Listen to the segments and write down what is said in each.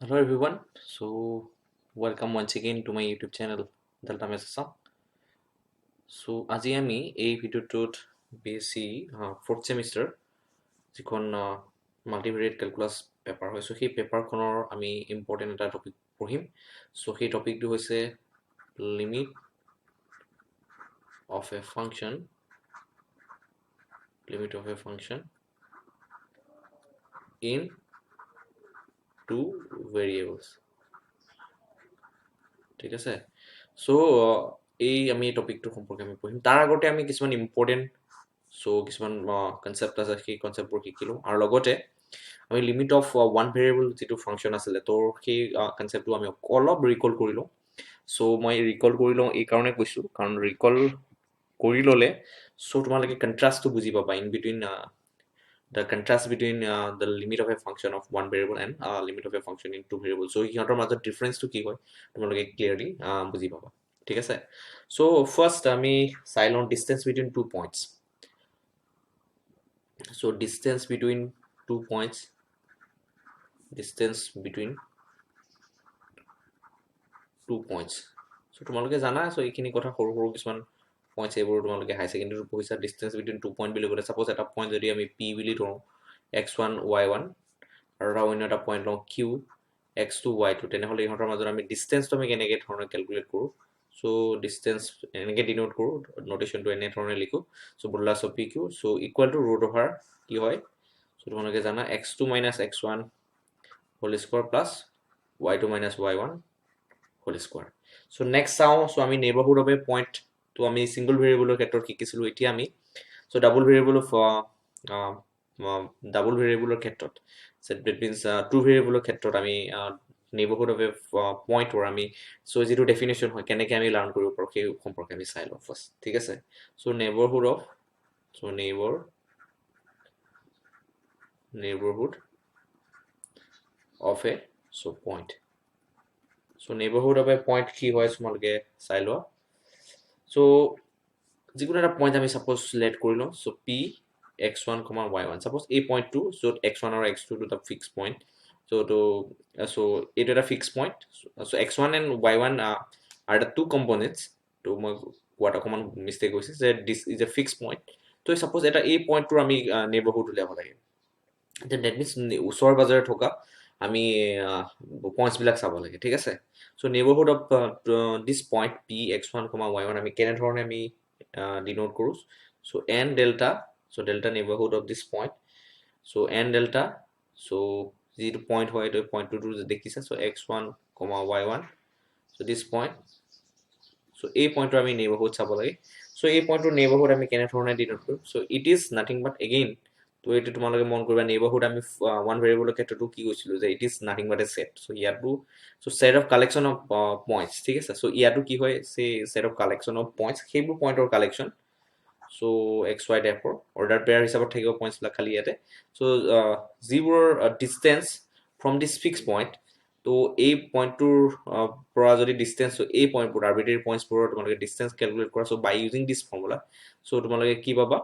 Hello everyone. So welcome once again to my YouTube channel Delta Mesa. So আজি আমি এই ভিডিওটোত BSc 4th semester যিখন Multivariate Calculas paper হয়, সেই পেপাৰখনৰ আমি ইম্পৰ্টেণ্ট এটা টপিক পঢ়িম। সো সেই টপিকটো হৈছে limit of a function in two variables। ঠিক আছে। সো এই আমি টপিকটো সম্পৰ্কে আমি পঢ়িম। তাৰ আগতে আমি কিছুমান ইম্পৰ্টেণ্ট কিছুমান কনচেপ্ট আছে, সেই কনচেপ্টবোৰ শিকিলোঁ। আৰু লগতে আমি লিমিট অফ ওৱান ভেৰিয়েবল যিটো ফাংচন আছিলে, তো সেই কনচেপ্টটো আমি অলপ ৰিকল কৰি লওঁ। মই ৰিকল কৰি লওঁ এই কাৰণে কৈছোঁ, কাৰণ ৰিকল কৰি ল'লে তোমালোকে কণ্ট্ৰাষ্টটো বুজি পাবা in between the contrast between the limit of a function of one variable and limit of a function in two variables. So সিহঁতৰ মাজত ডিফাৰেন্সটো কি হয় তোমালোকে ক্লিয়াৰলি বুজি পাবা। ঠিক আছে। সো ফাৰ্ষ্ট আমি চাই লওঁ distance between two points. So distance between 2 points, so তোমালোকে জানা, এইখিনি কথা সৰু সৰু কিছুমান পইণ্টছ এইবোৰ তোমালোকে হাই ছেকেণ্ডেৰীত পঢ়িছা। ডিষ্টেন্স বিটুইন 2 পইণ্ট বুলি ক'লে ছাপ'জ এটা পইণ্ট যদি আমি P বুলি ধৰোঁ, x1 y1, আৰু এটা অন্য এটা পইণ্ট লওঁ Q x2 y2, তেনেহ'লে ইহঁতৰ মাজত আমি ডিষ্টেন্সটো আমি কেনেকৈ ধৰণে কেলকুলেট কৰোঁ। সো ডিষ্টেন্স এনেকৈ ডিনোট কৰোঁ, নোটেশ্যনটো এনেধৰণে লিখোঁ। সো বোলা P Q equal to root over কি হয়, তোমালোকে জানা x2 minus x1 whole square plus y2 minus y1 whole square. So next চাওঁ, আমি নেইবাৰহুড অফ এ পইণ্টটো আমি ছিংগল ভেৰিয়েবলৰ ক্ষেত্ৰত শিকিছিলোঁ। এতিয়া আমি ডাবল ভেৰিয়েবলৰ ক্ষেত্ৰত, ডেট মিনছ টু ভেৰিয়েবলৰ ক্ষেত্ৰত আমি নেইবাৰহুড অফ এ পইণ্টৰ আমি যিটো ডেফিনেশ্যন হয় কেনেকৈ আমি লাৰ্ণ কৰিব পাৰোঁ সেই সম্পৰ্কে আমি চাই লওঁ ফাৰ্ষ্ট। ঠিক আছে। Neighbourhood of a point. So neighborhood of a point কি হয় তোমালোকে চাই লোৱা। সো যিকোনো এটা পইণ্ট আমি ছাপ'জ লেট কৰি লওঁ। So P x1, y1, suppose এই পইণ্টটো য'ত x1 আৰু x2 দুটা ফিক্স পইণ্ট। এইটো এটা fix point. x1 and y1 are the two components। তো মই কোৱাত অকণমান মিষ্টেক হৈছে যে this is a fix point. তো ছাপ'জ এটা এই পইণ্টটোৰ আমি নেইবাৰহুড উলিয়াব লাগে। ডেট মিনছ ওচৰ পাজৰে থকা আমি পইণ্টছবিলাক চাব লাগে। ঠিক আছে। So neighbourhood of this point P x1, y1 আমি কেনেধৰণে আমি ডিনোট কৰোঁ। So n delta, delta neighbourhood of this point. So n delta, যিটো পইণ্ট হয় এইটো পইণ্টটো দেখিছা। সো x1, y1, দিছ পইণ্ট। এই পইণ্টটো আমি নেইবাৰহুড চাব লাগে। এই পইণ্টটোৰ নেইবাৰহুড আমি কেনেধৰণে ডিনোট কৰোঁ। It is nothing but again, তো এইটো তোমালোকে মন কৰিবা, নেইবাৰহুড আমি ওৱান ভেৰিয়েবলৰ ক্ষেত্ৰতো কি কৈছিলোঁ যে it is nothing but a set. ইয়াতো set of collection of points. ঠিক আছে। ইয়াতো কি হয়, set of collection of points, সেইবোৰ পইণ্টৰ কালেকশ্যন। এক্স ৱাই টাইপৰ অৰ্ডাৰ পেয়াৰ হিচাপত থাকিব পইণ্টছবিলাক খালি ইয়াতে। যিবোৰৰ distance from this fix point, তো এই পইণ্টটোৰ পৰা যদি ডিষ্টেঞ্চ, এই পইণ্টবোৰ আৰ্বিট্ৰেৰী পইণ্টছবোৰৰ তোমালোকে ডিষ্টেঞ্চ কেলকুলেট কৰা। বাই ইউজিং দিছ ফৰ্মুলা, তোমালোকে কি পাবা,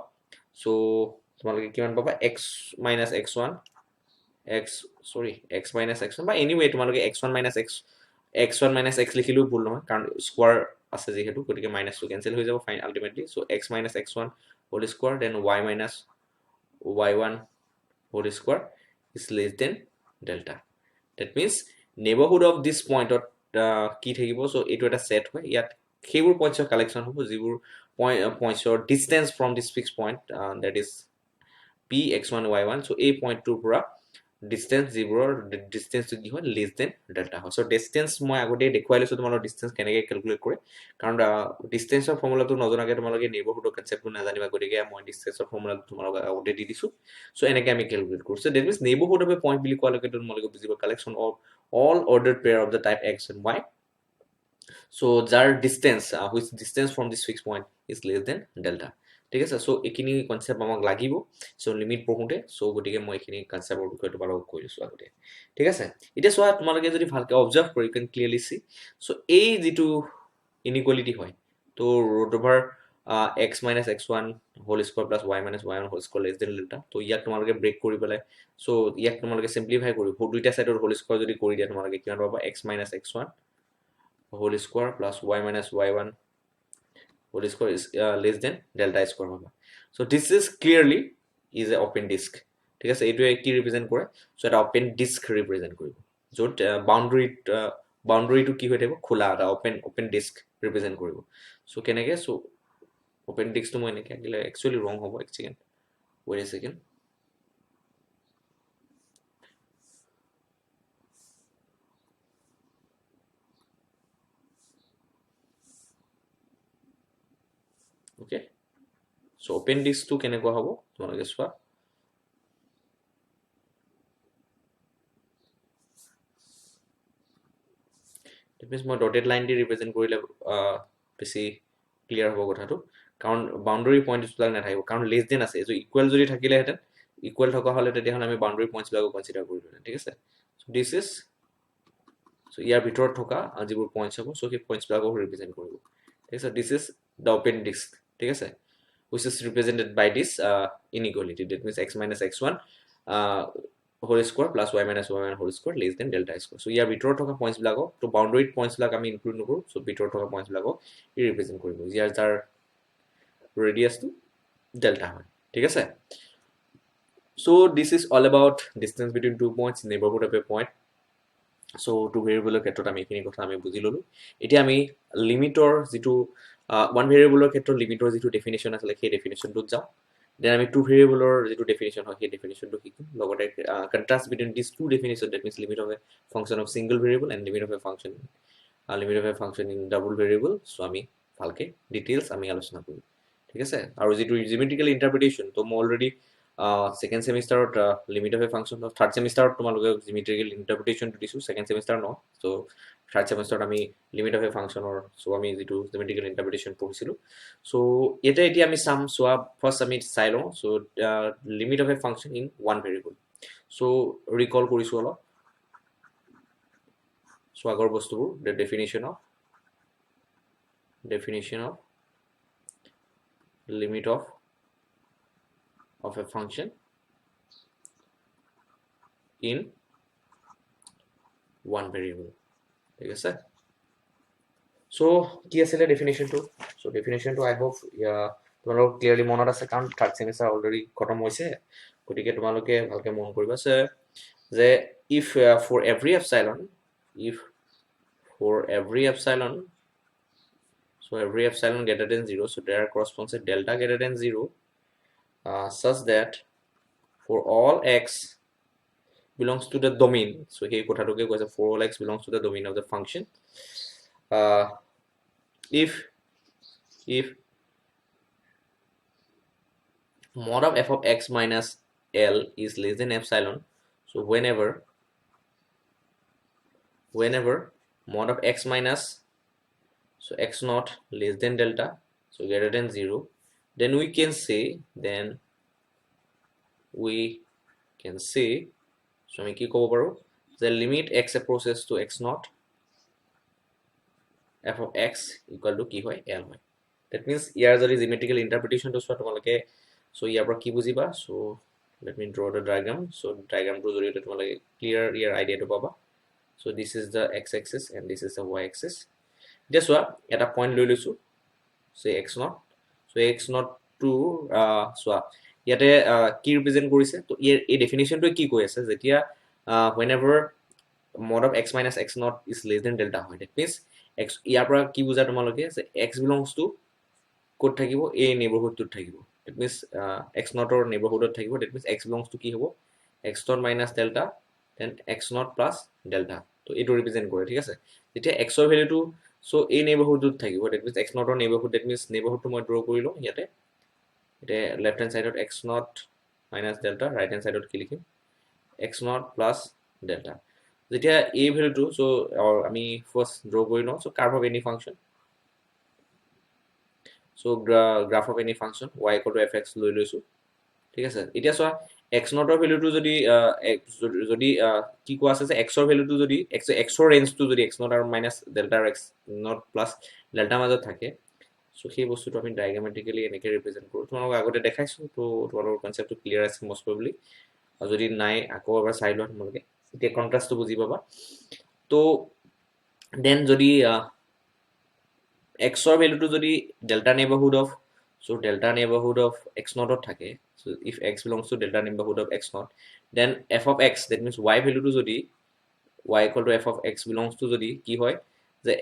তোমালোকে কিমান পাবা, এক্স মাইনাছ এক্স ওৱান বা এনিৱে তোমালোকে x1 minus x লিখিলেও ভুল নহয়, কাৰণ স্কোৱাৰ আছে যিহেতু, গতিকে মাইনাছটো কেঞ্চেল হৈ যাব fine ultimately. x minus x1 whole square, then y minus y1 whole square is less than delta. That means neighbourhood of this পইণ্টত কি থাকিব। এইটো এটা ছেট হয়। ইয়াত সেইবোৰ পইণ্টছৰ কালেকশ্যন হ'ব যিবোৰ পইণ্টছৰ distance from this fix point, that is P x1, y1। এই পইণ্টটোৰ পৰা ডিষ্টেঞ্চ, যিবোৰৰ ডিষ্টেঞ্চটো কি হয়, লেছ দেন ডেল্টা হয়। ডিষ্টেঞ্চ মই আগতেই দেখুৱাই লৈছোঁ তোমালোকৰ ডিষ্টেঞ্চ কেনেকৈ কেলকুলেট কৰে, কাৰণ ডিষ্টেঞ্চৰ ফৰ্মুলাটো নজনাকৈ তোমালোকে নেইবাৰহুডৰ কনচেপ্টটো নাজানিবা, গতিকে মই ডিষ্টেঞ্চৰ ফৰ্মুলাটো তোমালোকক আগতে দি দিছোঁ। এনেকৈ আমি কেলকুলেট কৰোঁ। That means neighbourhood of a point বুলি কোৱালৈকে তোমালোকে বুজিব collection of all ordered pair of the type x and y। যাৰ distance from this fix point is less than delta. ঠিক আছে। এইখিনি কনচেপ্ট আমাক লাগিব লিমিট পঢ়োঁতে। গতিকে মই এইখিনি কনচেপ্টৰ বিষয়ে তোমালোকক কৈ দিছোঁ আগতে। ঠিক আছে। এতিয়া চোৱা, তোমালোকে যদি ভালকৈ অবজাৰ্ভ কৰি কেন ক্লিয়াৰলি চি, এই যিটো ইনইকুৱেলিটি হয়, তো root over x minus x1 whole square plus y minus y1 whole square less than delta তো ইয়াক তোমালোকে ব্ৰেক কৰি পেলাই সো ইয়াক তোমালোকে সিম্পলিফাই কৰিব দুইটা সাইডৰ whole square যদি কৰি দিয়া তোমালোকে কিমান পাবা x minus x1 whole square plus y minus y1 whole square is less than delta square পাবা so this is clearly is a open disk ঠিক আছে এইটো কি ৰিপ্ৰেজেন্ট কৰে সো এটা open disk ৰিপ্ৰেজেন্ট কৰিব য'ত বাউন্ডাৰীটো কি হৈ থাকিব খোলা এটা open disk ৰিপ্ৰেজেন্ট কৰিব সো কেনেকে সো open disk to মই এনেকে আকিলে actually wrong হ'ব এক second wait a second okay so open disk to কেনেকুৱা হ'ব তোমালোকে চোৱা that means মই dotted line দি represent কৰিলে বেছি ক্লিয়াৰ হ'ব কথাটো কাৰণ বাউন্ডাৰী পইণ্ট বিলাক নাথাকিব কাৰণ লেছ দেন আছে যে ইকুৱেল যদি থাকিলে হেতেন ইকুৱেল থকা হলে তেতিয়াহলে আমি বাউন্ডাৰী পইণ্টছ বিলাকো কনসিডাৰ কৰিলো ঠিক আছে সো দিস ইজ সো ইয়াৰ ভিতৰত থকা যিবোৰ পইণ্টছ হ'ব সো সেই পইণ্টছ বিলাকো ৰিপ্ৰেজেন্ট কৰিব ঠিক আছে this is the open disc ঠিক আছে which is represented by this inequality that means x minus x1 whole square plus y minus y1 whole square less than delta square so ইয়াৰ ভিতৰত থকা points বিলাকো তো বাউন্ডাৰী points বিলাক আমি include নকৰো so ভিতৰত থকা পইণ্টছ বিলাকো ই ৰিপ্ৰেজেন্ট কৰিব ইয়াৰ যাৰ radius to delta হয় ঠিক আছে so this is all about distance between two points neighborhood of a point so two variable ক্ষেত্ৰত আমি এখিনি কথা আমি বুজি ললো এতিয়া আমি লিমিটৰ যেটো one variable ক্ষেত্ৰত লিমিটৰ যেটো ডেফিনিশন আছে সেই ডেফিনিশনটোত যাও then আমি two variable যেটো ডেফিনিশন হয় সেই ডেফিনিশনটো শিকিম লগতে contrast between these two definitions that means limit of a function of single variable and limit of a function in double variable so আমি ভালকে ডিটেইলস আমি আলোচনা কৰিম ঠিক আছে আৰু যেটো জিওমেট্ৰিক্যাল ইন্টাৰপ্ৰিটেশন তো মই অলৰেডি সেকেন্ড সেমিস্টাৰত limit of a function third সেমিস্টাৰত তোমালোকে জিওমেট্ৰিক্যাল ইন্টাৰপ্ৰিটেশন দিছো সেকেন্ড সেমিস্টাৰ ন সো থাৰ্ড সেমিস্টাৰত আমি লিমিট অফ এ ফাংশনৰ সো আমি যেটো জিওমেট্ৰিক্যাল ইন্টাৰপ্ৰিটেশন পঢ়িছিলো সো এতিয়া আমি সাম সোৱা ফাৰ্স্ট আমি চাই লওঁ so limit of a function in one variable so recall কৰিছো অলপ সো আগৰ বস্তুবোৰ the definition of limit of a function in one variable ঠিক আছে so কি আছিল definition to so definition to I hope তোমালোক clearly মনত আছে কাৰণ থাৰ্ড সেমিস্টাৰ অলৰেডি খতম হৈছে গতিকে তোমালোকে ভালকে মন কৰিবা যে if for every epsilon so every epsilon greater than 0 so there corresponds a delta greater than 0 such that for all x belongs to the domain so here kothatoke koise for all x belongs to the domain of the function if mod of f of x minus l is less than epsilon so whenever mod of x minus so x naught less than delta so greater than 0 then we can say so আমি কি ক'ব পাৰো the limit x approaches to x naught f of x equal to কি হয় l হয় that means ইয়াৰ যদি জিওমেট্ৰিক্যাল interpretation তো সোৱা তোমালোকে so ইয়াৰ পৰা কি বুজিবা so let me draw the diagram so diagram টো জৰিয়তে তোমালোকে ক্লিয়াৰ ইয়াৰ আইডিয়াটো পাবা so this is the x axis and this is the y axis just সোৱা এটা পইণ্ট লৈ লৈছো so x naught to সোৱা ইয়াতে কি ৰিপ্ৰেজেন্ট কৰিছে তো এই ডেফিনিশনটো কি কৈ আছে যেতিয়া whenever mod of x minus x naught is less than delta হয় that means x ইয়াৰ পৰা কি বুজা তোমালোকে যে x belongs to ক'ত থাকিব এই নেইবাৰহুডটোত থাকিব that means x naught or neighborhoodত থাকিব that means x belongs to কি হ'ব x naught minus delta then x naught plus delta তো এটো ৰিপ্ৰেজেন্ট কৰে ঠিক আছে যেতিয়া x ৰ ভ্যালুটো so এই নেইবাৰহুডত থাকিব that means x naught or neighborhood that means নেইবাৰহুডটো মই ড্ৰ কৰিলো ইয়াতে এটা লেফট হ্যান্ড সাইডত x naught minus delta right hand সাইডত কি লিখিম x naught plus delta যেতিয়া a ভ্যালুটো so আমি ফার্স্ট ড্র কৰি লওঁ so curve of any function so graph of any function y equal to fx লৈ লৈছো ঠিক আছে এতিয়া সোৱা x naught ৰ ভ্যালুটো যদি কি কোৱা আছে যে x ৰ ভ্যালুটো যদি x ৰ ৰেঞ্জটো যদি x naught আৰু minus delta x naught plus delta মাজত থাকে সো সেই বস্তুটো আমি ডায়াগ্ৰামেটিক্যালি এনেকৈ ৰিপ্ৰেজেণ্ট কৰোঁ তোমালোকক আগতে দেখাইছোঁ তো তোমালোকৰ কনচেপ্টটো ক্লিয়াৰ আছে মষ্ট প্ৰবলি আৰু যদি নাই আকৌ এবাৰ চাই লোৱা তোমালোকে এতিয়া কণ্ট্ৰাষ্টটো বুজি পাবা তো দেন যদি এক্সৰ ভেলুটো যদি delta neighbourhood of so' delta neighbourhood of X নটত থাকে so' if X belongs to delta neighbourhood of X naught then F of X that means Y ভেলুটো যদি y equal to f of x belongs to যদি কি হয় যে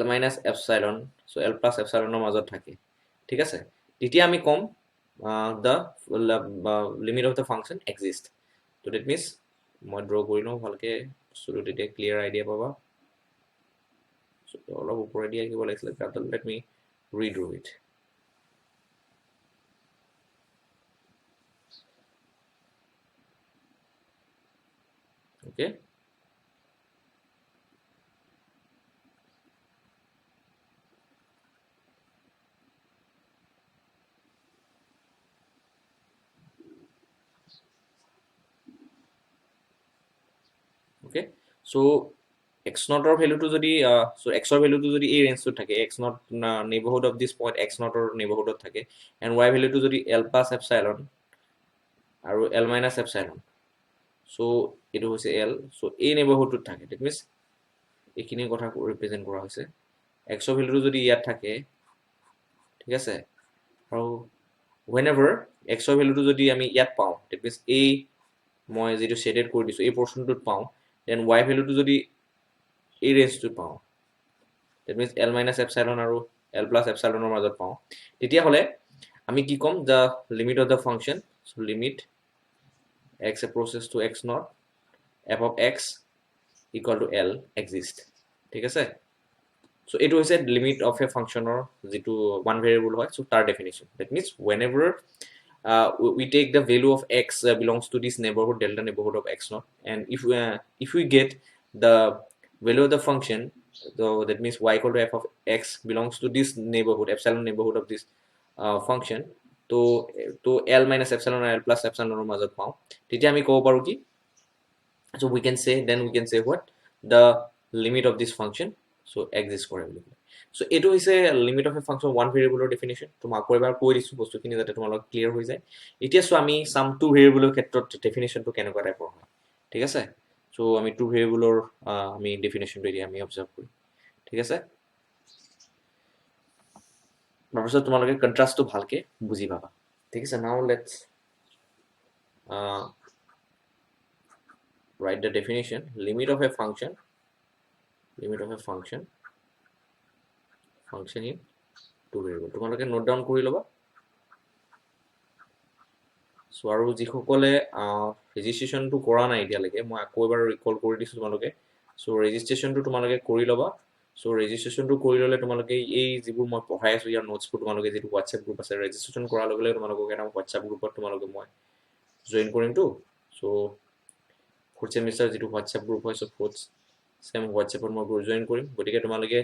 l minus epsilon so l plus epsilon এর মাজত থাকে ঠিক আছে তেতিয়া আমি কম the limit of the function exist so that means মই ড্ৰ কৰি লওঁ ভালকে সো তেতিয়া ক্লিয়াৰ আইডিয়া পাবা so অলপ ওপৰেদি আহিব লাগিছিল let me redraw it okay okay so x naught or value to যদি so x or value to যদি এই রেঞ্জ তো থাকে x naught neighborhood of this point x naught or neighborhood থাকে and y value to যদি l plus epsilon আৰু l minus epsilon so এটো হৈছে l so এই neighborhood তো থাকে that means এইখিনি কথা ৰিপ্ৰেজেন্ট কৰা হৈছে x or value to যদি ইয়াত থাকে ঠিক আছে আৰু whenever x or value to যদি আমি ইয়াত পাওঁ that means এই মই যেটো শেডেড কৰি দিছো এই পোৰশনটোত পাওঁ then y value to যদি এই ৰেঞ্জটো পাওঁ that means l minus epsilon আৰু l plus epsilon ৰ মাজত পাওঁ তেতিয়া হলে আমি কি কম the limit of the function so limit x approaches to x naught f of x equal to l exist ঠিক আছে so এটো হৈছে limit of a function or যেটো one variable হয় so তাৰ definition that means whenever we take the value of x belongs to this neighborhood delta neighborhood of x naught and if we get the value of the function so that means y equal to f of x belongs to this neighborhood epsilon neighborhood of this function to l minus epsilon or l plus epsilon ৰ মাজত পাওঁ তেতিয়া আমি ক'ব পাৰো কি so we can say what the limit of this function so exists কৰে বুলি so এটো হৈছে limit of a function one variable definition তোমাক আকৌ এবাৰ কৈ দিছো বস্তুখিনি যাতে তোমালোক ক্লিয়াৰ হৈ যায় এতিয়া সো আমি সাম টু ভেৰিয়েবলৰ ক্ষেত্ৰত ডেফিনিশনটো কেনেকুৱা টাইপৰ হয় ঠিক আছে so আমি টু ভেৰিয়েবলৰ আমি ডেফিনিশনটো এতিয়া আমি অবজাৰ্ভ কৰিম ঠিক আছে তাৰপিছত তোমালোকে কন্ট্ৰাষ্টটো ভালকে বুজি পাবা ঠিক আছে now let's write the definition limit of a function function in two variable তোমালোকে নোট ডাউন কৰি লবা সো আৰু যিসকলে ৰেজিষ্ট্ৰেচনটো কৰা নাই এতিয়ালৈকে মই আকৌ এবাৰ ৰিকল কৰি দিছো তোমালোকে সো ৰেজিষ্ট্ৰেচনটো তোমালোকে কৰি লবা সো ৰেজিষ্ট্ৰেচনটো কৰি ললে তোমালোকে এই যিবোৰ মই পঢ়াই আছো ইয়াৰ নোটছবোৰ তোমালোকে যেটো WhatsApp গ্ৰুপ আছে ৰেজিষ্ট্ৰেচন কৰাৰ লগে লগে তোমালোকক এটা WhatsApp গ্ৰুপত তোমালোকে মই জয়েন কৰিম তো সো ফোৰ্থ সেমিস্টাৰ যেটো WhatsApp গ্ৰুপ হয় সো ফোৰ্থ সেম WhatsApp মই জয়েন কৰিম গতিকে তোমালোকে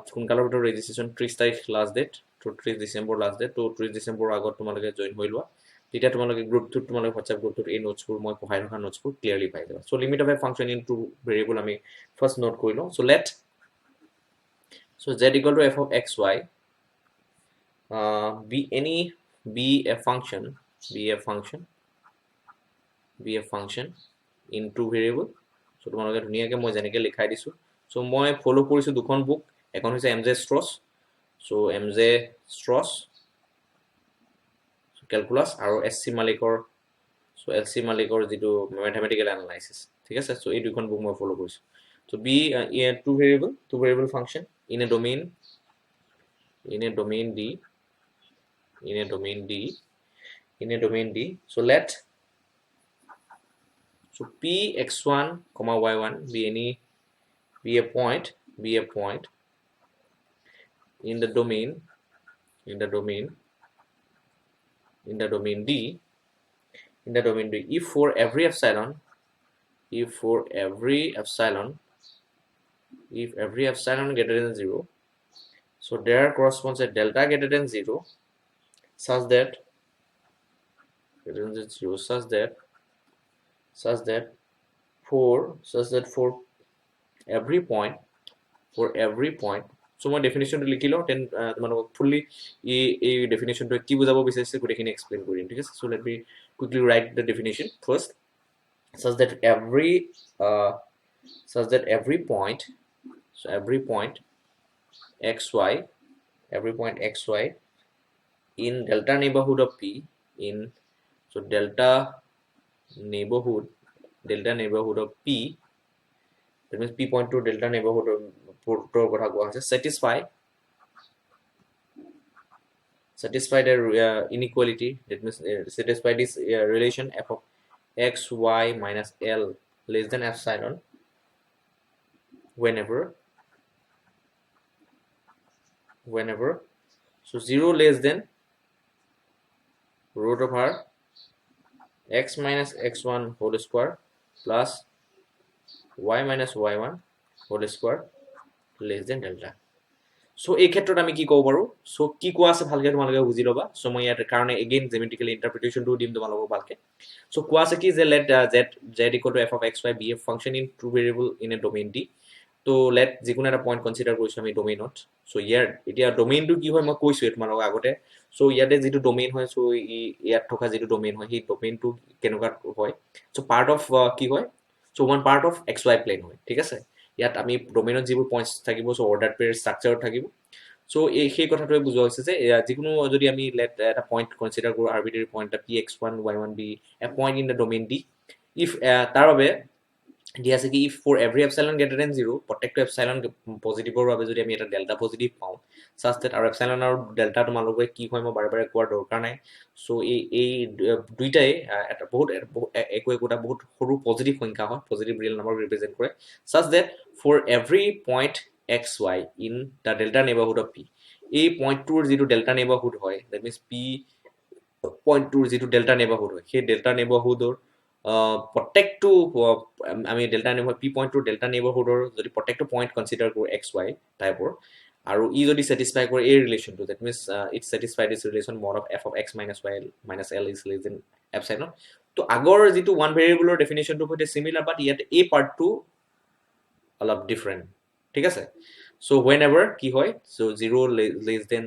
সোনকালৰ ভিতৰত ৰেজিষ্ট্ৰেচন 30 তাৰিখ লাষ্ট ডেট তো 30 ডিসেম্বৰ লাষ্ট ডেট তো 30 ডিসেম্বৰ আগত তোমালোকে জয়েন হৈ লোৱা তেতিয়া তোমালোকে গ্ৰুপটোত তোমালোকে WhatsApp গ্ৰুপটোত এই নোটছবোৰ মই পঢ়াই থকা নোটছবোৰ ক্লিয়াৰলি পাই যাবা so limit of a function in two variable আমি ফাৰ্স্ট নোট কৰি লওঁ so let so z equal to f of xy be a function in two variable so তোমালোকে ধুনিয়াকে মই জেনেকে লিখাই দিছো so মই ফলো কৰিছো দুখন বুক এখন হৈছে MJ Strauss so MJ Strauss calculus আৰু SC মালিকৰ so LC মালিকৰ যেটো mathematical analysis ঠিক আছে so এই দুখন বুক মই ফলো কৰিছো so be two variable function in a domain D so let so px1 comma y1 be a point in the domain D if for every epsilon greater than 0 so there corresponds a delta greater than 0 such that for every point so মই ডেফিনেশ্যনটো লিখি লওঁ then তোমালোকক fully এই ডেফিনেশ্যনটো কি বুজাব বিচাৰিছে গোটেইখিনি explain কৰিম ঠিক আছে so let me quickly write the definition first such that every point so every point xy in delta neighborhood of p in so delta neighborhood of p that means p point to delta neighborhood of কথা কোৱা হৈছে satisfy the inequality that means satisfy this relation f of x y minus l less than epsilon whenever so 0 less than root over x minus x1 whole square plus y minus y1 whole square less than delta so এই ক্ষেত্ৰত আমি কি ক'ব পাৰো so কি কোৱা আছে ভালকে তোমালোকে বুজি লবা so মই ইয়াৰ কাৰণে again geometrical interpretation টো দিম তোমালোকক ভালকে so কোৱা আছে কি যে let z equal to f of x y be a function in two variable in a domain d তো let যিকোনো এটা পইণ্ট কনসিডাৰ কৰিছো আমি ডোমেইনত সো ইয়াৰ এতিয়া ডোমেইনটো কি হয় মই কৈছো তোমালোকক আগতে সো ইয়াতে যেটো ডোমেইন হয় সো ইয়াত থকা যেটো ডোমেইন হয় সেই ডোমেইনটো কেনেকুৱা হয় সো পাৰ্ট অফ কি হয় so one part of xy plane হয় ঠিক আছে ইয়াত আমি ডোমেইনত যিবোৰ পইণ্টছ থাকিব সো অৰ্ডাৰ পেয়াৰ ষ্ট্ৰাকচাৰত থাকিব সো এই সেই কথাটোৱে বুজোৱা হৈছে যে যিকোনো যদি আমি লেট এটা পইণ্ট কনসিডাৰ কৰো আৰবিট্ৰাৰি পইণ্ট এটা px1 y1 be a point in the domain d if তাৰ বাবে দিয়া আছে কি if for every epsilon greater than 0 প্ৰত্যেকটো epsilon পজিটিভৰ বাবে যদি আমি এটা ডেল্টা পজিটিভ পাওঁ such that আৰু epsilon আৰু ডেল্টা তোমালোকে কি হয় মই বাৰে বাৰে কোৱাৰ দৰকাৰ নাই সো এই দুইটাই এটা বহুত একোটা বহুত সৰু পজিটিভ সংখ্যা হয় পজিটিভ ৰিয়েল নম্বৰ ৰিপ্ৰেজেন্ট কৰে such that for every point xy in the delta neighborhood of p এই পইণ্টটোৰ যেটো ডেল্টা নেইবাৰহুড হয় that means p পইণ্টটোৰ যেটো ডেল্টা নেইবাৰহুড হয় সেই ডেল্টা নেইবাৰহুডৰ প্ৰত্যেকটো আমি ডেল্টা নেইবাৰ p পইণ্টটোৰ ডেল্টা নেইবাৰহুডৰ যদি প্ৰত্যেকটো পইণ্ট কনসিডাৰ কৰো xy টাইপৰ আৰু ই যদি স্যাটিসফাই কৰে এই ৰিলেশনটো that means it satisfies this relation mod of f of x minus y minus l is less than epsilon তো আগৰ যেটো ওয়ান ভেৰিয়েবলৰ ডেফিনেশনটো হতে সিমিলাৰ বাট ইয়াত এই পাৰ্টটো অলপ ডিফাৰেন্ট ঠিক আছে so whenever কি হয় so 0 less than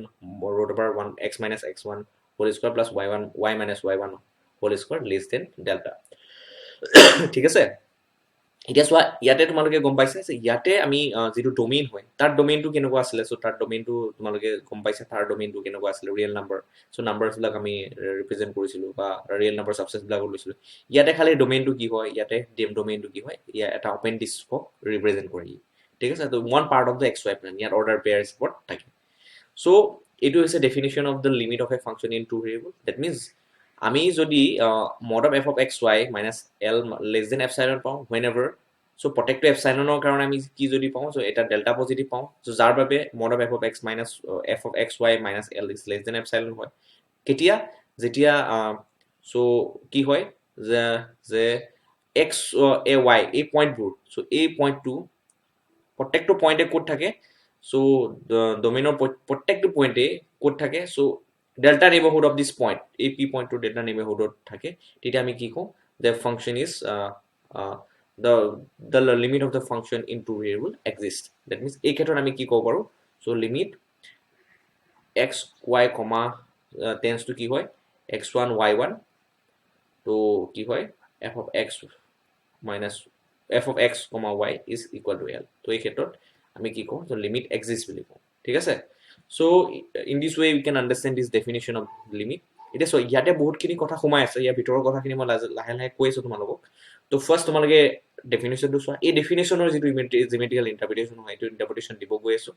root over 1 x minus x1 whole square plus y minus y1 whole square less than delta ঠিক আছে এতিয়া সোয়া ইয়াতে তোমালোকে গম পাইছে যে ইয়াতে আমি যেটো ডোমেইন হয় তাৰ ডোমেইনটো কেনেকুৱা আছিল সো তাৰ ডোমেইনটো তোমালোকে গম পাইছে তাৰ ডোমেইনটো কেনেকুৱা আছিল ৰিয়েল নম্বৰ সো নাম্বাৰস বিলাক আমি ৰিপ্ৰেজেন্ট কৰিছিলো বা ৰিয়েল নম্বৰ সাবসেট বিলাক লৈছিলো ইয়াতে খালি ডোমেইনটো কি হয় ইয়াতে ডোমেইনটো কি হয় ইয়া এটা ওপেন ডিস্কক ৰিপ্ৰেজেন্ট কৰে ঠিক আছে তো one part of the xy plane ইয়াৰ অৰ্ডাৰ পেয়াৰ স্পট থাকে সো এটো হৈছে definition of the limit of a function in two variable that means আমি যদি mod of f of xy minus l less than epsilon পাওঁ whenever so প্ৰত্যেকটো এপসাইলনৰ কাৰণে আমি কি যদি পাওঁ সো এটা ডেল্টা পজিটিভ পাওঁ সো যাৰ বাবে mod of f of x minus f of xy minus l is less than epsilon হয় কেতিয়া যেতিয়া সো কি হয় যে x a y এই পইণ্টবোৰ সো এই পইণ্টটো প্ৰত্যেকটো পইণ্টে কোড থাকে সো ডোমেইনৰ প্ৰত্যেকটো পইণ্টে কোড থাকে so delta neighborhood of this point a p point to delta neighborhood থাকে তেতিয়া আমি কি কওঁ the function is the limit of the function in two variable exists that means এই ক্ষেত্ৰত আমি কি ক'ব পাৰো so limit x y tends to কি হয় x1 y1 তো কি হয় f of x minus f of x, y is equal to l তো এই ক্ষেত্ৰত আমি কি কওঁ so limit exists বুলি কওঁ ঠিক আছে so in this way we can understand this definition of limit এটা সো ইয়াতে বহুতখিনি কথা সোমাই আছে ইয়াৰ ভিতৰৰ কথাখিনি মই লাহে লাহে কৈ আছো তোমালোকক তো ফাৰ্স্ট তোমালোকে ডেফিনিশনটো চোৱা এই ডেফিনিশনৰ যেটো জিওমেট্ৰিক্যাল ইন্টাৰপ্ৰিটেশন হয় এইটো ইন্টাৰপ্ৰিটেশন দিব গৈ আছো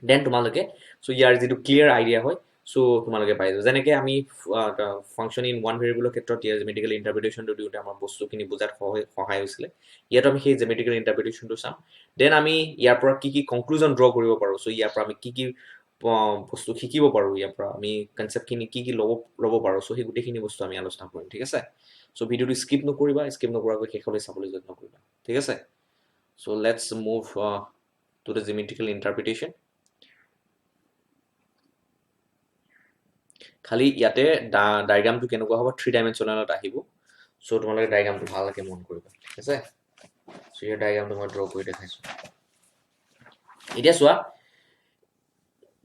দেন তোমালোকে সো ইয়াৰ যেটো ক্লিয়াৰ আইডিয়া হয় সো তোমালোকে পাই যাবা যেনেকৈ আমি ফাংশন ইন ওয়ান ভেৰিয়েবলৰ ক্ষেত্ৰত ইয়াৰ জিওমেট্ৰিক্যাল ইন্টাৰপ্ৰিটেশনটো দিওঁতে আমাৰ বস্তুখিনি বুজাত সহায় হৈছিল ইয়াত আমি সেই জিওমেট্ৰিক্যাল ইন্টাৰপ্ৰিটেশনটো চাম দেন আমি ইয়াৰ পৰা কি কি কনক্লুজন ড্ৰ কৰিব পাৰো সো ইয়াৰ পৰা আমি কি কি বস্তু শিকিব পাৰো ইয়াৰ পৰা আমি কনসেপ্টখিনি কি ল'ব পাৰো সো সেই গুটেখিনি বস্তু আমি আলোচনা কৰিম ঠিক আছে সো ভিডিওটো স্কিপ নকৰাকৈ শেষলৈ চাবলৈ যত্ন কৰিবা ঠিক আছে so let's move to the geometrical interpretation খালি ইয়াতে ডায়াগ্ৰামটো কেনেকুৱা হ'ব 3 ডাইমেনশনেলত আহিব সো তোমালোকে ডায়াগ্ৰামটো ভালকৈ মন কৰিবা ঠিক আছে সো ইয়াৰ ডায়াগ্ৰামটো মই ড্ৰ কৰি দেখাইছো এতিয়া চোৱা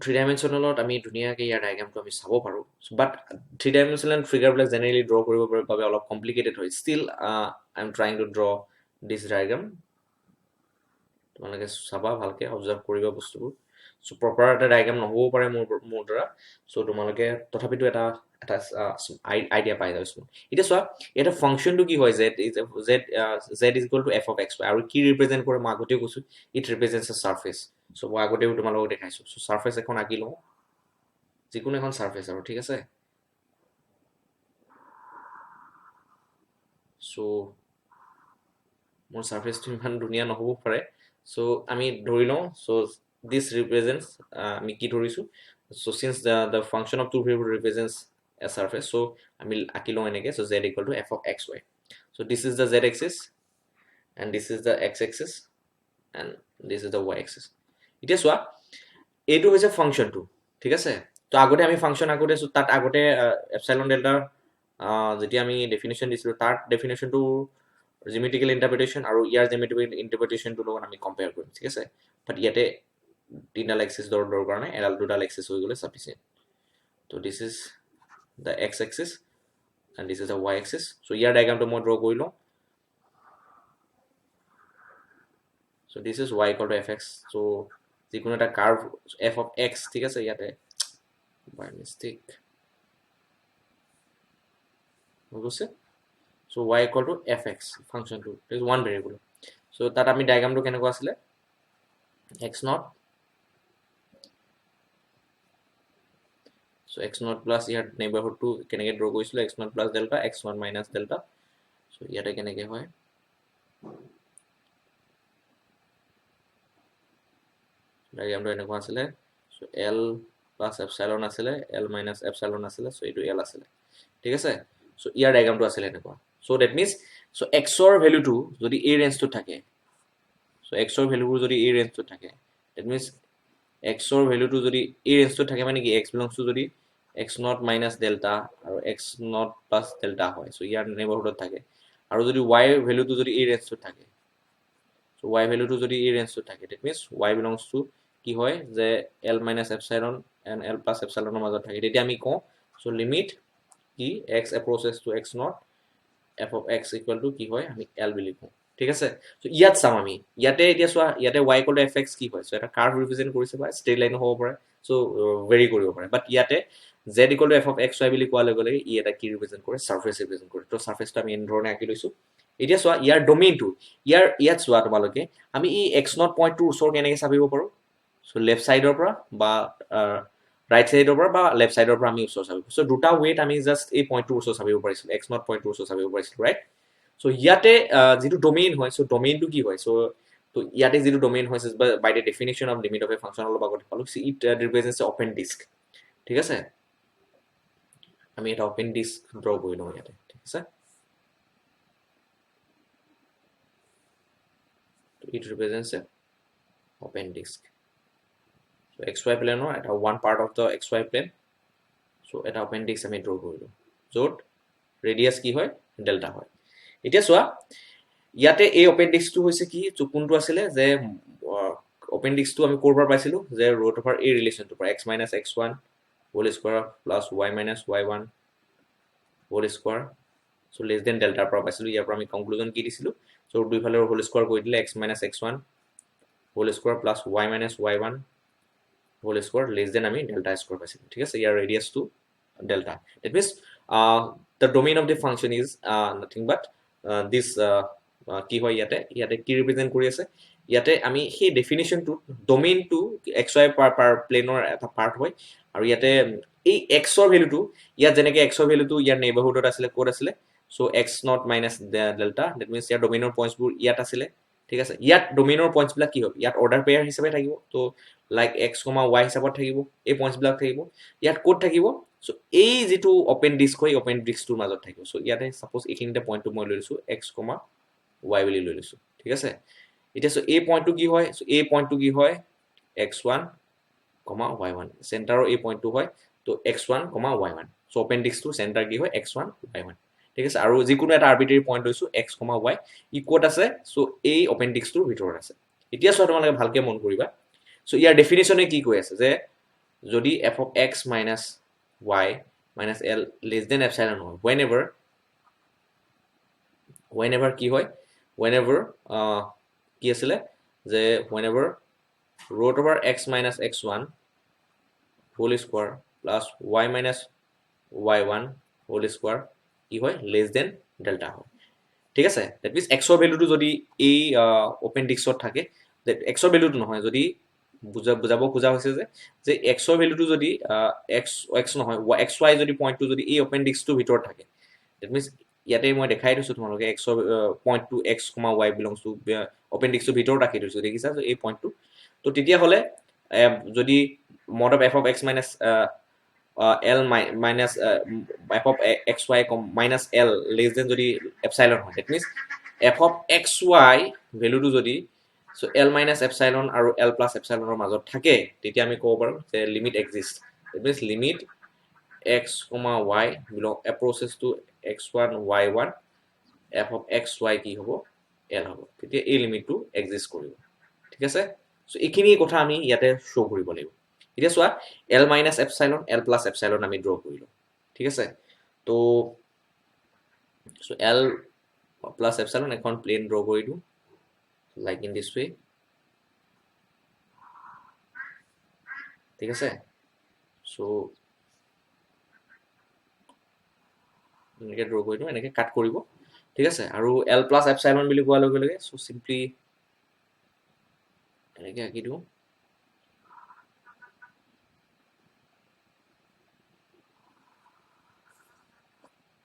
3 ডাইমেনশনেলত আমি ধুনীয়াকৈ ইয়াৰ ডায়াগ্ৰামটো আমি চাব পাৰোঁ বাট 3 ডাইমেনশনেল ফিগাৰবিলাক জেনেৰেলি ড্ৰ কৰিব বাবে অলপ কমপ্লিকেটেড হয় still I am trying to draw this diagram তোমালোকে চাবা ভালকৈ অবজাৰ্ভ কৰিবা বস্তুবোৰ চ' প্ৰপাৰ এটা ডায়াগ্ৰাম নহ'বও পাৰে মোৰ দ্বাৰা চ' তোমালোকে তথাপিতো এটা আইডিয়া পাই যাইছোঁ এতিয়া চোৱা এটা ফাংচনটো কি হয় Z is equal to F of x আৰু কি ৰিপ্ৰেজেণ্ট কৰে মই আগতেও কৈছোঁ ইট ৰিপ্ৰেজেণ্টছ এ ছাৰ্ফেচ চ' মই আগতেও তোমালোকক দেখাইছোঁ চ' ছাৰ্ফেচ এখন আঁকি লওঁ যিকোনো এখন ছাৰ্ফেচ আৰু ঠিক আছে চ' মোৰ ছাৰ্ফেচটো ইমান ধুনীয়া নহ'ব পাৰে চ' আমি ধৰি লওঁ চ' দিছ ৰিপ্ৰেজেণ্টছ আমি কি ধৰিছোঁ so' since the function of two variable represents a surface so' আমি আঁকি লওঁ এনেকৈ so' Z equal to F of X Y so' this is the Z axis and this is the X axis and this is the Y axis এতিয়া চোৱা এইটো হৈছে ফাংচনটো ঠিক আছে তো আগতে আমি ফাংচন আগতে তাত আগতে এপচাইলন ডেল্টাৰ যেতিয়া আমি ডেফিনেশ্যন দিছিলোঁ তাৰ ডেফিনেশ্যনটো জিমেট্ৰিকেল ইণ্টাৰপ্ৰিটেশ্যন আৰু ইয়াৰ জিমেট্ৰিকেল ইণ্টাৰপ্ৰিটেশ্যনটোৰ লগত আমি কম্পেয়াৰ কৰিম ঠিক আছে বাট ইয়াতে তিনিডাল এক্সিছ দৰ কাৰণে এডাল দুডাল এক্সিছ হৈ গ'লে চাফিচিয়েণ্ট তো this is the X axis and this is the Y axis so' ইয়াৰ ডায়াগ্ৰামটো মই ড্ৰ কৰি লওঁ so' this is Y equal to F X so' যিকোনো এটা কাৰ্ভ এফ অফ এক্স ঠিক আছে ইয়াতে বাই মিষ্টেক হৈ গৈছে so' Y equal to F X ফাংচনটো ইজ ওৱান ভেৰিয়েবল চ' তাত আমি ডায়াগ্ৰামটো কেনেকুৱা আছিলে X not so' X not plus ইয়াৰ নেইবাৰহুডটো কেনেকৈ ড্ৰ কৰিছিলোঁ X not plus delta X one minus delta so' ইয়াতে কেনেকৈ হয় ডায়াগ্ৰামটো এনেকুৱা আছিলে চ' এল প্লাছ এপচাইলন আছিলে এল মাইনাছ এপচাইলন আছিলে চ' এইটো এল আছিলে ঠিক আছে চ' ইয়াৰ ডায়াগ্ৰামটো আছিলে এনেকুৱা চ' ডেট মিনছ চ' এক্সৰ ভেলুটো যদি এই ৰেঞ্জটোত থাকে চ' এক্সৰ ভেলুবোৰ যদি এই ৰেঞ্জটোত থাকে ডেট মিনছ এক্সৰ ভেলুটো যদি এই ৰেঞ্জটোত থাকে মানে কি এক্স বিলংছ টু যদি এক্স নট মাইনাছ ডেল্টা আৰু এক্স নট প্লাছ ডেল্টা হয় চ' ইয়াৰ নেইবাৰহুডত থাকে আৰু যদি ৱাইৰ ভেলুটো যদি এই ৰেঞ্জটোত থাকে চ' ৱাই ভেলুটো যদি এই ৰেঞ্জটোত থাকে that means Y belongs to কি হয় যে L minus epsilon and L plus এপচাইলনৰ মাজত থাকে তেতিয়া আমি কওঁ চ' লিমিট কি X approaches to X not F of X equal to কি হয় আমি এল বুলি কওঁ ঠিক আছে চ' ইয়াত চাম আমি ইয়াতে এতিয়া চোৱা ইয়াতে Y equal to F x কি হয় চ' এটা কাৰ্ভ ৰিপ্ৰেজেণ্ট কৰিছে বা ষ্ট্ৰেইট লাইনো হ'ব পাৰে চ' ভেৰি কৰিব পাৰে বাট ইয়াতে Z equal to F of X Y বুলি কোৱাৰ লগে লগে ই এটা কি ৰিপ্ৰেজেণ্ট কৰে ছাৰ্ফেচ ৰিপ্ৰেজেণ্ট কৰে ত' ছাৰ্ফেচটো আমি এনেধৰণে আঁকি লৈছোঁ এতিয়া চোৱা ইয়াৰ ডমেইনটো ইয়াত চোৱা তোমালোকে আমি এই এক্স নট পইণ্টটোৰ ওচৰ কেনেকৈ চাবিব পাৰোঁ চ' লেফ্ট ছাইডৰ পৰা বা ৰাইট ছাইডৰ পৰা বা লেফ্ট ছাইডৰ পৰা আমি ওচৰ চাবিব চ' দুটা ৱেত আমি জাষ্ট এই পইণ্টটোৰ ওচৰ চাবিব পাৰিছিলোঁ এক্স নট পইণ্টটোৰ ওচৰ চাবিব পাৰিছিলোঁ ৰাইট চ' ইয়াতে যিটো ডমেইন হয় চ' ডমেইনটো কি হয় চ' তো ইয়াতে যিটো ডমেইন হৈছে by the definition of limit of a function অলপ আগতে পালোঁ it represents a open disc ঠিক আছে আমি এটা অপেন ডিস্ক ড্ৰ কৰি লওঁ ইয়াতে ঠিক আছে it represents a open disc so' X Y প্লেনৰ এটা one part of the X Y plane so' এটা অপেন ডিস্ক আমি ড্ৰ কৰিলোঁ য'ত ৰেডিয়াছ কি হয় ডেল্টা হয় এতিয়া চোৱা ইয়াতে এই অপেন ডিস্কটো হৈছে কি কোনটো আছিলে যে অপেন ডিস্কটো আমি ক'ৰ পৰা পাইছিলোঁ যে ৰুট অভাৰ এই ৰিলেশ্যনটোৰ পৰা X minus X one whole square plus Y minus Y one whole square so' less than ডেল্টাৰ পৰা পাইছিলোঁ ইয়াৰ পৰা আমি কনক্লুজন কি দিছিলোঁ চ' দুইফালে হোল স্কোৱাৰ কৰি দিলে X minus X one whole square plus Y minus Y one whole square less than আমি ডেল্টা স্কোৱাৰ পাইছিলোঁ ঠিক আছে ইয়াৰ ৰেডিয়াছটো delta that means the domain of the function is nothing but this কি হয় ইয়াতে কি ৰিপ্ৰেজেণ্ট কৰি আছে ইয়াতে আমি সেই ডেফিনেশ্যনটো ডমেইনটো এক্স ৱাই প্লেনৰ এটা পাৰ্ট হয় আৰু ইয়াতে এই এক্সৰ ভেলুটো ইয়াত যেনেকৈ এক্সৰ ভেলুটো ইয়াৰ নেইবাৰহুডত আছিলে ক'ত আছিলে so' X not minus delta that means ইয়াৰ ডমেইনৰ পইণ্টছবোৰ ইয়াত আছিলে ঠিক আছে ইয়াত ডমেইনৰ পইণ্টছবিলাক কি হ'ব ইয়াত অৰ্ডাৰ পেয়াৰ হিচাপে থাকিব ত' লাইক এক্স কমা ৱাই হিচাপত থাকিব এই পইণ্টছবিলাক থাকিব ইয়াত ক'ত থাকিব চ' এই যিটো অপেন ডিস্ক হয় অপেন ডিস্কটোৰ মাজত থাকিব চ' ইয়াতে ছাপ'জ এইখিনিতে পইণ্টটো মই লৈ লৈছোঁ এক্স কমা ৱাই বুলি লৈ লৈছোঁ ঠিক আছে এতিয়া চ' এই পইণ্টটো কি হয় চ' এই পইণ্টটো কি হয় X one comma Y one চেণ্টাৰৰ এই পইণ্টটো হয় ত' X one comma Y one so' open ডিস্কটোৰ চেণ্টাৰ কি হয় এক্স ওৱান ৱাই ওৱান ঠিক আছে আৰু যিকোনো এটা আৰ্বিট্ৰেৰী পইণ্ট লৈছোঁ এক্স কমা ৱাই ই ক'ত আছে চ' এই অপেন ডিস্কটোৰ ভিতৰত আছে এতিয়া চোৱা তোমালোকে ভালকৈ মন কৰিবা চ' ইয়াৰ ডেফিনেশ্যনে কি কৈ আছে যে যদি f of x minus y minus l less than epsilon হয় whenever কি হয় whenever কি আছিলে যে whenever root over x minus x1 whole square plus y minus y1 whole square কি হয় less than delta হয় ঠিক আছে that means x ৰ ভ্যালুটো যদি এই ওপেন ডিস্কত থাকে x ৰ ভ্যালুটো নহয় যদি বুজাব খোজা হৈছে যে x ৰ ভ্যালুটো যদি x নহয় xy যদি পইণ্টটো যদি এই ওপেন ডিস্কটোৰ ভিতৰত থাকে that means ইয়াতে মই দেখাই দিছো তোমালোকে x ৰ পইণ্টটো x, y belongs to open ডিস্কটোৰ ভিতৰত ৰাখি দিছো দেখিছা এই পইণ্টটো তো তেতিয়া হলে যদি mod of f of x minus l minus f of xy minus l less than যদি epsilon হয় that means f of xy ভ্যালুটো যদি so l minus epsilon আৰু l plus epsilon ৰ মাজত থাকে তেতিয়া আমি ক'ব পাৰো যে limit exists that means limit x, y belong approaches to x1 y1 f of xy কি হ'ব l হ'ব তেতিয়া এই লিমিটটো এক্সিষ্ট কৰিব ঠিক আছে সো এইখিনি কথা আমি ইয়াতে শো কৰিব লাগিব এতিয়া চোৱা l minus epsilon l plus epsilon আমি ড্ৰ কৰিলো ঠিক আছে তো so l plus epsilon এখন প্লেন ড্ৰ কৰি দিও like in this way ঠিক আছে so এনেকৈ ড্ৰ কৰি দিও এনেকৈ কাট কৰিব ঠিক আছে আৰু l plus epsilon বুলি কোৱাৰ লগে লগে so simply এনেকৈ আঁকি দিও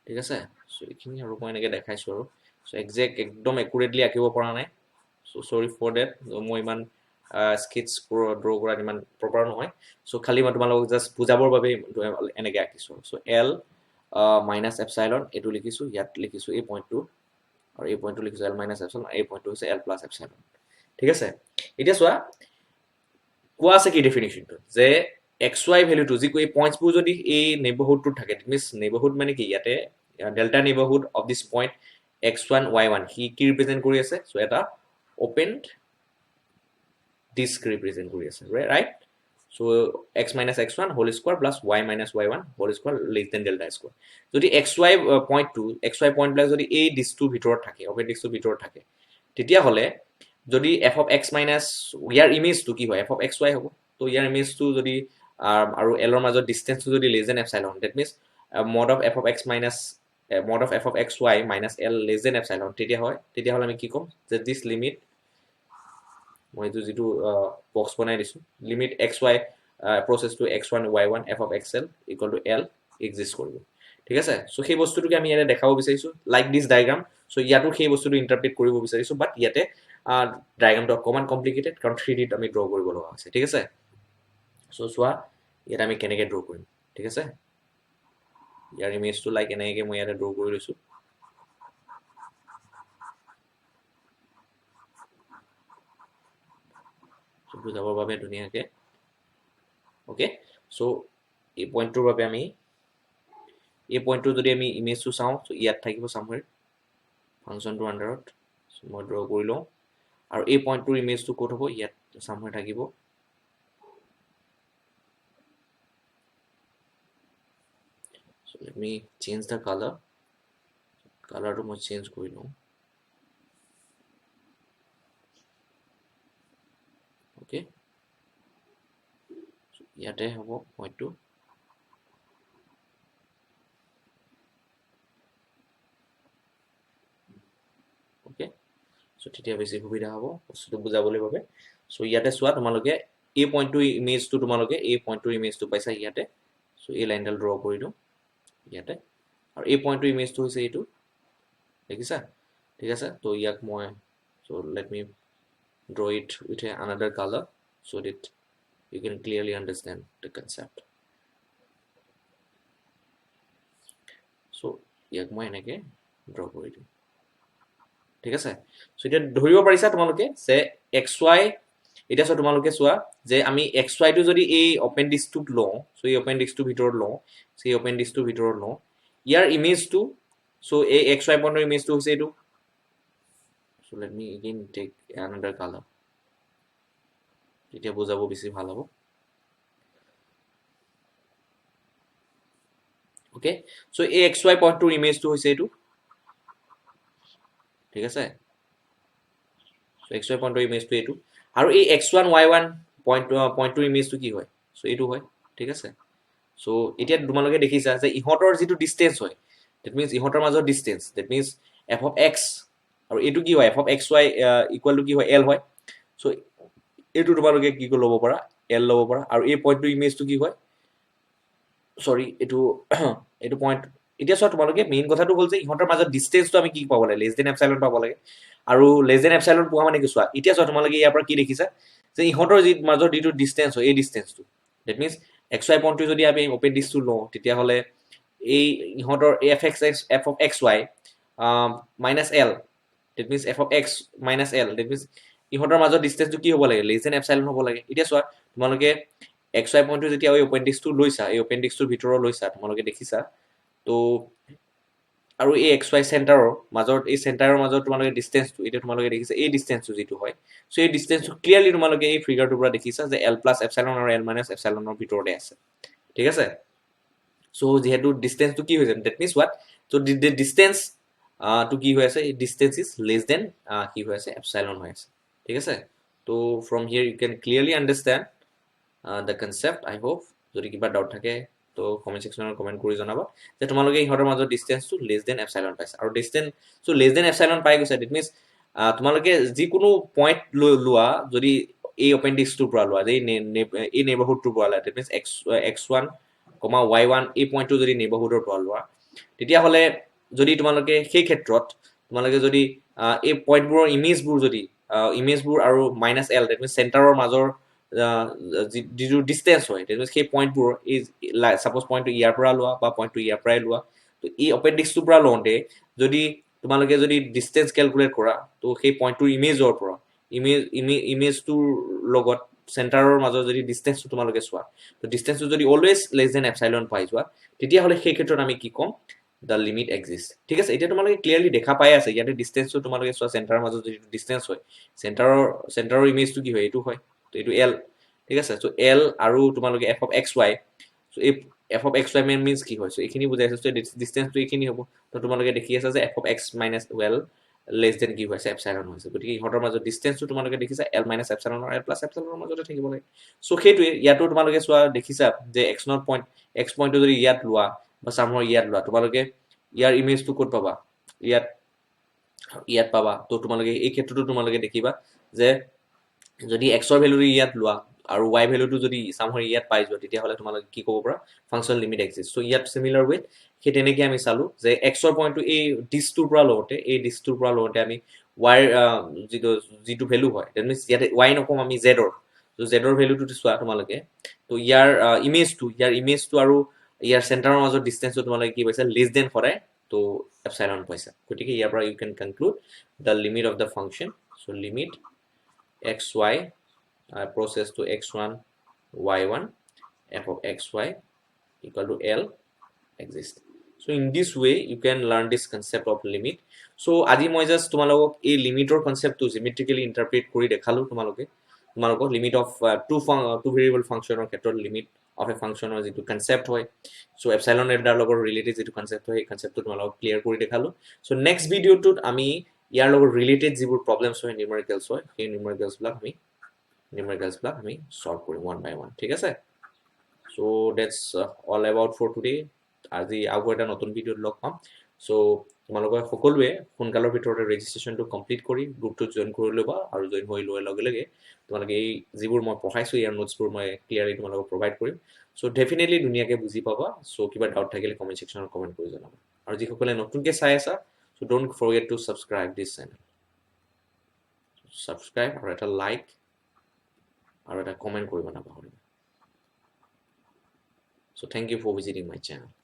ঠিক আছে সো এইখিনি আৰু মই এনেকৈ দেখাইছো আৰু সো এক্সাক্ট একদম একুৰেটলি আঁকিব পৰা নাই সো সৰি ফৰ ডেট মই ইমান স্কেটছ ড্ৰ কৰাত ইমান প্ৰপাৰ নহয় সো খালি মই তোমালোকক জাষ্ট বুজাবৰ বাবে এনেকৈ আঁকিছো সো l মাইনাছ এপচাইলন এইটো লিখিছো ইয়াত লিখিছো এই পইণ্টটো আৰু এই পইণ্টটো লিখিছো l মাইনাছ এপচাইলন এই পইণ্টটো হৈছে l প্লাছ এপচাইলন ঠিক আছে এতিয়া চোৱা কোৱা আছে কি ডেফিনিশ্যনটো যে xy ভ্যালুটো যি এই পইণ্টছবোৰ যদি এই নেইবাৰহুডটোত থাকে ইট মিন্স নেইবাৰহুড মানে কি ইয়াতে delta neighbourhood of this point x1 y1 কি ৰিপ্ৰেজেন্ট কৰি আছে সো এটা ওপেন ডিস্ক ৰিপ্ৰেজেন্ট কৰি আছে right so x minus x1 whole square plus y minus y1 whole square less than delta square যদি xy পইণ্ট বিলাক যদি এই ডিস্কটোৰ ভিতৰত থাকে ওপেন ডিস্কটোৰ ভিতৰত থাকে তেতিয়া হলে যদি f of x minus ইয়াৰ ইমেজটো কি হয় f of xy হ'ব তো ইয়াৰ ইমেজটো যদি আৰু l ৰ মাজত ডিসটেন্সটো যদি less than epsilon that means mod of f of x minus mod of f of xy minus l less than epsilon তেতিয়া হলে আমি কি ক'ম যে this limit মই এইটো যেটো বক্স বনাই দিছো limit xy process to x1 y1 f of xl equal to l exist কৰিব ঠিক আছে সো সেই বস্তুটোকে আমি ইয়াতে দেখাব বিচাৰিছো লাইক দিস ডায়াগ্ৰাম সো ইয়াতো সেই বস্তুটো ইন্টাৰপ্ৰেট কৰিব বিচাৰিছো বাট ইয়াতে ডায়াগ্ৰামটো অকমান কমপ্লিকেটেড কাৰণ 3D ত আমি ড্ৰ কৰিব লগা আছে ঠিক আছে সো চোৱা ইয়াত আমি কেনেকৈ ড্ৰ কৰিম ঠিক আছে ইয়াৰ ইমেজটো লাইক এনেকৈ মই ইয়াতে ড্ৰ কৰি লৈছো বুজাবৰ বাবে ধুনীয়াকৈ ওকে সো এই পইণ্টটোৰ বাবে আমি এই পইণ্টটো যদি আমি ইমেজটো চাওঁ সো ইয়াত থাকিব সামৱেৰ ফাংচনটো আন্ডাৰত মই ড্ৰ কৰি লওঁ আৰু এই পইণ্টটোৰ ইমেজটো ক'ত হ'ব ইয়াত সামৱেৰ থাকিব so let me change the color to মই চেঞ্জ কৰি লওঁ ওকে ইয়াতে হ'ব পইণ্টটো ওকে সো তেতিয়া বেছি সুবিধা হ'ব বস্তুটো বুজাবলৈ বাবে সো ইয়াতে চোৱা তোমালোকে এই পইণ্টটো ইমেজটো তোমালোকে এই পইণ্টটোৰ ইমেজটো পাইছা ইয়াতে সো এই লাইনডাল ড্ৰ কৰি দিওঁ ইয়াতে আৰু এই পইণ্টটোৰ ইমেজটো হৈছে এইটো দেখিছা ঠিক আছে তো ইয়াক মই so let me draw it with another color so that you can clearly understand the concept so ইয়াক মই এনেকৈ ড্ৰ কৰি দিওঁ ঠিক আছে সো এতিয়া ধৰিব পাৰিছা তোমালোকে যে xy এটা সো তোমালোকে চোৱা যে আমি xy টো যদি এই ওপেন ডিস্কটোত লওঁ সো এই ওপেন ডিস্কটোৰ ভিতৰত লওঁ সেই ওপেন ডিস্কটোৰ ভিতৰত লওঁ ইয়াৰ ইমেজটো সো এই xy পইণ্টৰ ইমেজটো হৈছে এইটো so let me again take another color তেতিয়া বুজাব বেছি ভাল হ'ব ওকে সো এই xy পইণ্টটোৰ ইমেজটো হৈছে এইটো ঠিক আছে সো xy পইণ্টৰ ইমেজটো এইটো আৰু এই x1 y1 পইণ্টটোৰ ইমেজটো কি হয় সো এইটো হয় ঠিক আছে সো এতিয়া তোমালোকে দেখিছা যে ইহঁতৰ যিটো ডিসটেন্স হয় দ্যাট মিন্স ইহঁতৰ মাজৰ distance that means f of x আৰু এইটো কি হয় f of xy equal to কি হয় l হয় সো এইটো তোমালোকে কি ল'ব পাৰা l ল'ব পাৰা আৰু এই পইণ্টটোৰ ইমেজটো কি হয় সৰি এইটো এইটো পইণ্ট এতিয়া চোৱা তোমালোকে মেইন কথাটো হ'ল যে ইহঁতৰ মাজত ডিসটেন্সটো আমি কি পাব লাগে লেছ দেন এপসাইলন পাব লাগে আৰু লেছ দেন এপসাইলন পোৱা মানে কি চোৱা এতিয়া চোৱা তোমালোকে ইয়াৰ পৰা কি দেখিছা যে ইহঁতৰ যি মাজৰ যিটো ডিসটেন্স হয় এই ডিসটেন্সটো দ্যাট মিন্স xy পইণ্টটো যদি আমি ওপেন ডিসটো লওঁ তেতিয়া হলে এই ইহঁতৰ f of xy minus l that means f of x minus l that means ইহঁতৰ মাজৰ ডিসটেন্সটো কি হ'ব লাগে লেছ দেন এপসাইলন হ'ব লাগে এতিয়া চোৱা তোমালোকে xy পইণ্টটো যেতিয়া এই ওপেন ডিসটো লৈছা এই ওপেন ডিসটোৰ ভিতৰৰ লৈছা তোমালোকে দেখিছা তো আৰু এই xy চেণ্টাৰৰ মাজৰ এই চেণ্টাৰৰ মাজৰ তোমালোকে ডিসটেন্সটো এটা তোমালোকে দেখিছা এই ডিসটেন্সটো যেটো হয় সো এই ডিসটেন্সটো ক্লিয়াৰলি তোমালোকে এই ফিগাৰটোৰ পৰা দেখিছা যে l plus epsilon আৰু l minus epsilonৰ ভিতৰতে আছে ঠিক আছে সো যেহেতু ডিসটেন্সটো কি হৈছে that means what so the distance to কি হৈ আছে distance is less than কি হৈ আছে epsilon হৈ আছে ঠিক আছে তো from here you can clearly understand the concept I hope যদি কিবা ডাউট থাকে তো কমেন্ট সেকশনত কমেন্ট কৰি জনাবা যে তোমালোকে ইহঁতৰ মাজৰ ডিসটেন্সটো less than epsilon পাইছা আৰু distance so less than epsilon পাই গৈছা দ্যাট মিন্স তোমালোকে যিকোনো পইণ্ট লোৱা যদি এই ওপেন ডিসটোৰ পৰা লোৱা যে এই নেইবাৰহুডটোৰ পৰা লোৱা দ্যাট মিন্স x1 y1 এই পইণ্টটো যদি নেইবাৰহুডৰ পৰা লোৱা তেতিয়া হলে যদি তোমালোকে সেই ক্ষেত্ৰত তোমালোকে যদি এই পইণ্টবোৰৰ ইমেজবোৰ আৰু -l দ্যাট মিন্স চেণ্টাৰৰ মাজৰ যিটো ডিসটেন্স হয় দ্যাট মিন্স সেই পইণ্টবোৰ এই সাপোজ পইণ্টটো ইয়াৰ পৰা লোৱা বা পইণ্টটো ইয়াৰ পৰাই লোৱা তো এই ওপেন ডিসটোৰ পৰা লওঁতে যদি তোমালোকে যদি ডিসটেন্স ক্যালকুলেট কৰা তো সেই পইণ্টটোৰ ইমেজৰ পৰা ইমেজটোৰ লগত চেণ্টাৰৰ মাজৰ যদি ডিসটেন্সটো তোমালোকে চোৱা তো ডিসটেন্সটো যদি অলৱেজ লেছ দেন এপসাইলন পাই যোৱা তেতিয়া হলে সেই ক্ষেত্ৰত আমি কি কম the limit exists ঠিক আছে এতিয়া তোমালোকে ক্লিয়াৰলি দেখা পাই আছে ইয়াতে ডিসটেন্সটো তোমালোকে চোৱা চেণ্টাৰৰ মাজত যদি ডিসটেন্স হয় চেণ্টাৰৰ ইমেজটো কি হয় এইটো হয় তো এইটো l ঠিক আছে সো l আৰু তোমালোকে f of xy সো এই f of xy means কি হয় সো এইখিনি বুজাইছে সো ডিসটেন্সটো এইখিনি হ'ব তো তোমালোকে দেখি আছে যে f of x minus l less than কি হৈছে এপসাইলন হৈছে গতিকে ইহঁতৰ মাজত ডিসটেন্সটো তোমালোকে দেখিছা l minus epsilon আৰু l plus epsilon ৰ মাজতে থাকিব লাগে সো সেইটোৱে ইয়াতো তোমালোকে চোৱা দেখিছা যে x পইণ্টটো যদি ইয়াত লোৱা বা সামৰ ইয়াত লোৱা তোমালোকে ইয়াৰ ইমেজটো ক'ত পাবা ইয়াত পাবা তো তোমালোকে এই ক্ষেত্ৰটো তোমালোকে দেখিবা যে যদি x ৰ ভ্যালুটো ইয়াত লোৱা আৰু y ভ্যালুটো যদি সামৰ ইয়াত পাই যোৱা তেতিয়া হলে তোমালোকে কি ক'ব পাৰা ফাংচন লিমিট এক্সিষ্ট সো ইয়াত সিমিলাৰ ওয়ে সেই তেনেকৈ আমি চালো যে x ৰ পইণ্টটো এই ডিসটোৰ পৰা লওঁতে আমি y যিটো ভ্যালু হয় দ্যাট মিন্স ইয়াতে y নকম আমি z ৰ তো z ৰ ভ্যালুটো চোৱা তোমালোকে তো ইয়াৰ ইমেজটো আৰু ইয়াৰ চেণ্টাৰৰ মাজৰ ডিসটেন্সটো তোমালোকে কি পাইছা লেছ দেন সদায় তো এপসাইলন পাইছা গতিকে ইয়াৰ পৰা you can conclude the limit of the function so limit xy process to x1 y1 f of xy equal to l exist so in this way you can learn this concept of limit so আজি মই just তোমালোকক এই লিমিটৰ কনসেপ্টটো জিমেট্ৰিক্যালি interpret কৰি দেখালো তোমালোকক limit of two variable ফাংচনৰ ক্ষেত্ৰত limit of a function or যিটো concept হয় সো এপসাইলন এডাৰ লগত ৰিলেটেড যিটো কনসেপ্ট হয় এই কনসেপ্টটো তোমালোকক ক্লিয়াৰ কৰি দেখালো সো নেক্সট ভিডিঅ'টোত আমি ইয়াৰ লগত ৰিলেটেড যিবোৰ প্ৰবলেমছ হয় নিউমেৰিকেলছ হয় সেই নিউমেৰিকেলছবিলাক আমি সলভ কৰিম ওৱান বাই ওৱান ঠিক আছে so that's all about for today আজি আৰু এটা নতুন ভিডিঅ'ত লগ পাম সো তোমালোকে সকলোৱে সোনকালৰ ভিতৰতে ৰেজিষ্ট্ৰেচনটো কমপ্লিট কৰি গ্ৰুপটোত জইন কৰি ল'বা আৰু জইন হৈ লোৱাৰ লগে লগে তোমালোকে এই যিবোৰ মই পঢ়াইছো ইয়াৰ নোটছবোৰ মই ক্লিয়াৰলি তোমালোকক প্ৰভাইড কৰিম সো ডেফিনেটলি ধুনীয়াকৈ বুজি পাবা সো কিবা ডাউট থাকিলে কমেন্ট সেকশনত কমেন্ট কৰি জনাবা আৰু যিসকলে নতুনকৈ চাই আছা so don't forget to subscribe this channel subscribe আৰু এটা লাইক আৰু এটা কমেন্ট কৰিব নাপাহৰিবা so thank you for visiting my channel